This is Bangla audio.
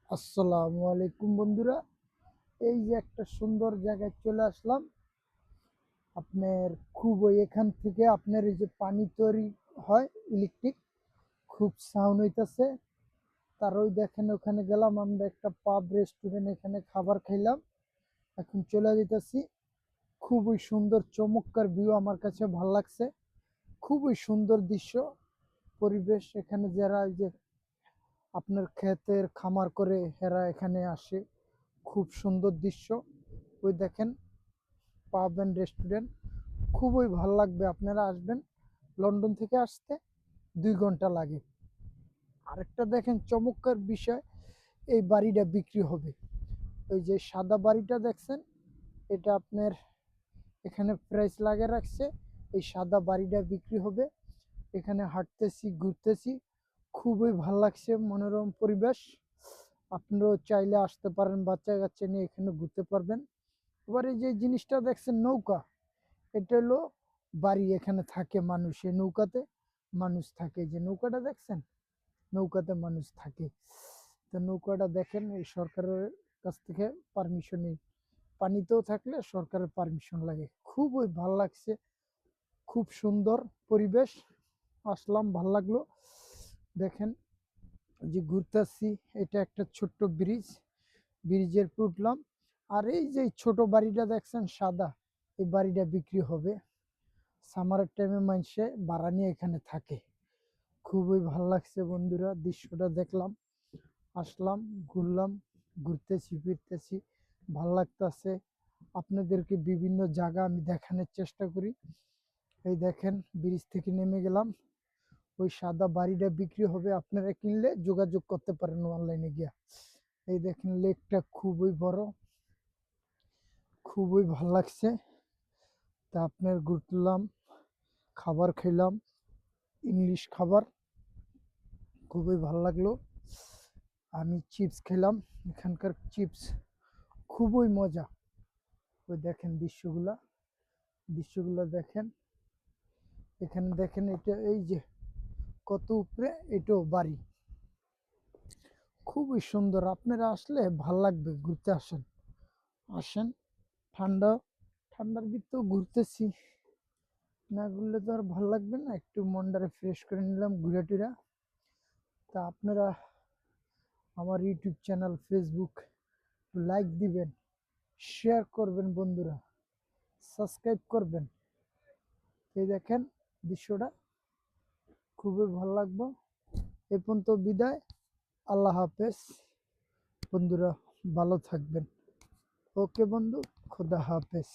আসসালামু আলাইকুম বন্ধুরা। এই যে একটা সুন্দর জায়গায় চলে আসলাম। আপনার খুব এখান থেকে আপনার এই যে পানি তৈরি হয় ইলেকট্রিক, খুব সাউন্ড হইতাছে। তার ওই দেখেন ওখানে গেলাম আমরা একটা পাব রেস্টুরেন্ট, এখানে খাবার খাইলাম, এখন চলে যেতেছি। খুবই সুন্দর চমৎকার ভিউ, আমার কাছে ভালো লাগছে। খুবই সুন্দর দৃশ্য, পরিবেশ। এখানে যারা এই যে আপনার ক্ষেতের খামার করে এরা এখানে আসে, খুব সুন্দর দৃশ্য। ওই দেখেন পাব অ্যান্ড রেস্টুরেন্ট, খুবই ভালো লাগবে। আপনারা আসবেন, লন্ডন থেকে আসতে 2 ঘন্টা লাগে। আরেকটা দেখেন চমৎকার বিষয়, এই বাড়িটা বিক্রি হবে। ওই যে সাদা বাড়িটা দেখছেন, এটা আপনার এখানে প্রাইস লাগে রাখছে। এই সাদা বাড়িটা বিক্রি হবে। এখানে হাঁটতেছি, ঘুরতেছি, খুবই ভালো লাগছে, মনোরম পরিবেশ। আপনারাও চাইলে আসতে পারেন, বাচ্চা কাচ্চা নিয়ে এখানে ঘুরতে পারবেন। এবার এই যে জিনিসটা দেখছেন নৌকা, এটা হলো বাড়ি, এখানে থাকে মানুষ, এই নৌকাতে মানুষ থাকে। যে নৌকাটা দেখছেন, নৌকাতে মানুষ থাকে। তো নৌকাটা দেখেন এই সরকারের কাছ থেকে পারমিশন নেই, পানিতেও থাকলে সরকারের পারমিশন লাগে। খুবই ভাল লাগছে, খুব সুন্দর পরিবেশ। আসলাম, ভাল লাগলো। দেখেন যে ঘুরতেছি, এটা একটা ছোট্ট ব্রিজ, ব্রিজের উপর উঠলাম। আর এই যে ছোট বাড়িটা দেখছেন সাদা, এই বাড়িটা বিক্রি হবে। সামারের টাইমে মানুষে ভাড়া নিয়ে এখানে থাকে। খুবই ভালো লাগছে বন্ধুরা, দৃশ্যটা দেখলাম, আসলাম, ঘুরলাম, ঘুরতেছি ফিরতেছি, ভাল লাগতেছে। আপনাদেরকে বিভিন্ন জায়গা আমি দেখানোর চেষ্টা করি। এই দেখেন ব্রিজ থেকে নেমে গেলাম, ওই সাদা বাড়িটা বিক্রি হবে। আপনারা কিনলে যোগাযোগ করতে পারেন অনলাইনে গিয়া। এই দেখেন লেকটা খুবই বড়, খুবই ভাল লাগছে। তা আপনার ঘুরলাম, খাবার খেলাম, ইংলিশ খাবার, খুবই ভালো লাগলো। আমি চিপস খেলাম, এখানকার চিপস খুবই মজা। ওই দেখেন দৃশ্যগুলা, দৃশ্যগুলো দেখেন। এখানে দেখেন এটা এই যে কত উপরে, এটাও বাড়ি, খুবই সুন্দর। আপনারা আসলে ভাল লাগবে, ঘুরতে আসেন, আসেন। ঠান্ডা, ঠান্ডার ভিতরেও ঘুরতেছি, না ঘুরলে তো আর ভাল লাগবে না। একটু মনটারে ফ্রেশ করে নিলাম ঘুরে টুরা। তা আপনারা আমার ইউটিউব চ্যানেল, ফেসবুক লাইক দিবেন, শেয়ার করবেন বন্ধুরা, সাবস্ক্রাইব করবেন। এই দেখেন দৃশ্যটা, খুবই ভালো লাগবে। এ পর্যন্ত বিদায়, আল্লাহ হাফেজ বন্ধুরা, ভালো থাকবেন। ওকে বন্ধু, খোদা হাফেজ।